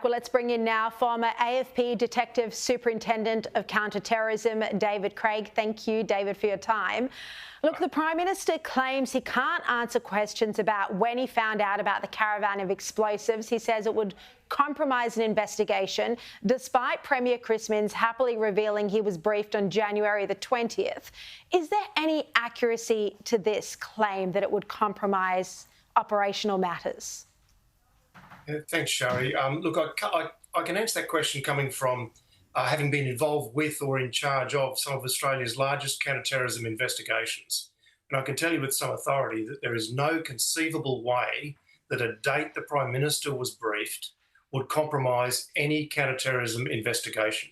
Well, let's bring in now former AFP Detective Superintendent of Counter-Terrorism, David Craig. Thank you, David, for your time. Look, the Prime Minister claims he can't answer questions about when he found out about the caravan of explosives. He says it would compromise an investigation, despite Premier Chris Minns happily revealing he was briefed on January the 20th. Is there any accuracy to this claim that it would compromise operational matters? Thanks, Sharri. Look, I can answer that question coming from having been involved with or in charge of some of Australia's largest counter-terrorism investigations. And I can tell you with some authority that there is no conceivable way that a date the Prime Minister was briefed would compromise any counter-terrorism investigation.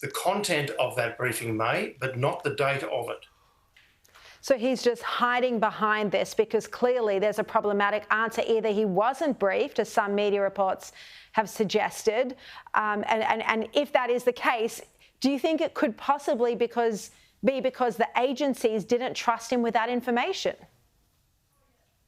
The content of that briefing may, but not the date of it. So he's just hiding behind this because clearly there's a problematic answer. Either he wasn't briefed, as some media reports have suggested, and if that is the case, do you think it could possibly be because the agencies didn't trust him with that information?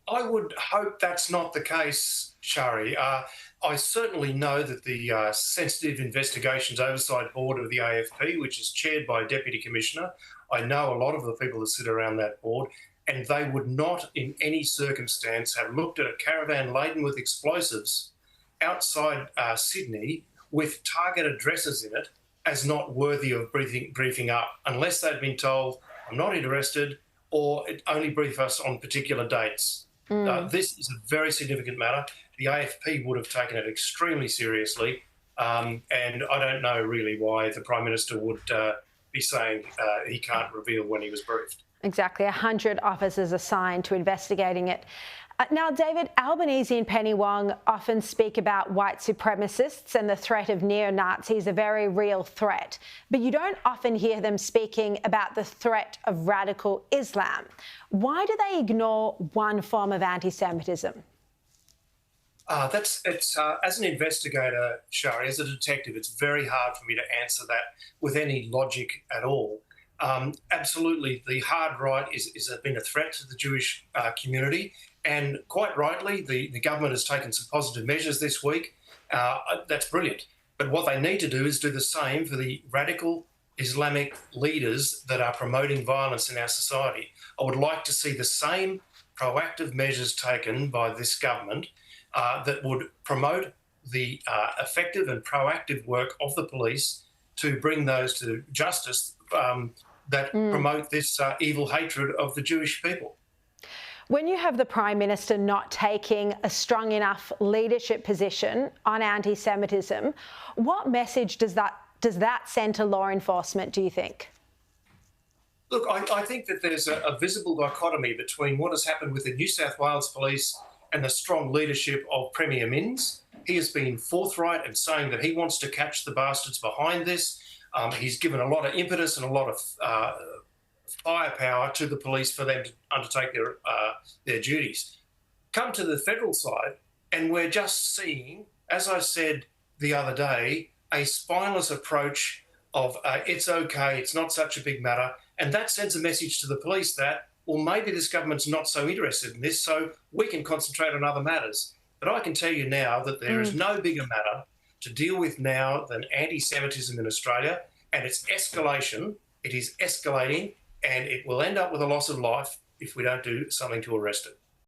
I would hope that's not the case, Sharri. I certainly know that the Sensitive Investigations Oversight Board of the AFP, which is chaired by a Deputy Commissioner, I know a lot of the people that sit around that board, and they would not in any circumstance have looked at a caravan laden with explosives outside Sydney with target addresses in it as not worthy of briefing up, unless they'd been told, I'm not interested, or only brief us on particular dates. This is a very significant matter. The AFP would have taken it extremely seriously, and I don't know really why the Prime Minister would be saying he can't reveal when he was briefed. Exactly, 100 officers assigned to investigating it. Now, David, Albanese and Penny Wong often speak about white supremacists and the threat of neo-Nazis, a very real threat. But you don't often hear them speaking about the threat of radical Islam. Why do they ignore one form of anti-Semitism? As an investigator, Sharri, as a detective, it's very hard for me to answer that with any logic at all. Absolutely, the hard right has been a threat to the Jewish community, and quite rightly, the government has taken some positive measures this week. That's brilliant. But what they need to do is do the same for the radical Islamic leaders that are promoting violence in our society. I would like to see the same proactive measures taken by this government that would promote the effective and proactive work of the police to bring those to justice that promote this evil hatred of the Jewish people. When you have the Prime Minister not taking a strong enough leadership position on anti-Semitism, what message does that send to law enforcement, do you think? Look, I think that there's a visible dichotomy between what has happened with the New South Wales Police and the strong leadership of Premier Minns. He has been forthright in saying that he wants to catch the bastards behind this. He's given a lot of impetus and a lot of firepower to the police for them to undertake their duties. Come to the federal side, and we're just seeing, as I said the other day, a spineless approach of it's okay, it's not such a big matter, and that sends a message to the police that, well, maybe this government's not so interested in this, so we can concentrate on other matters. But I can tell you now that there is no bigger matter to deal with now than anti-Semitism in Australia, and its escalation. It is escalating, and it will end up with a loss of life if we don't do something to arrest it.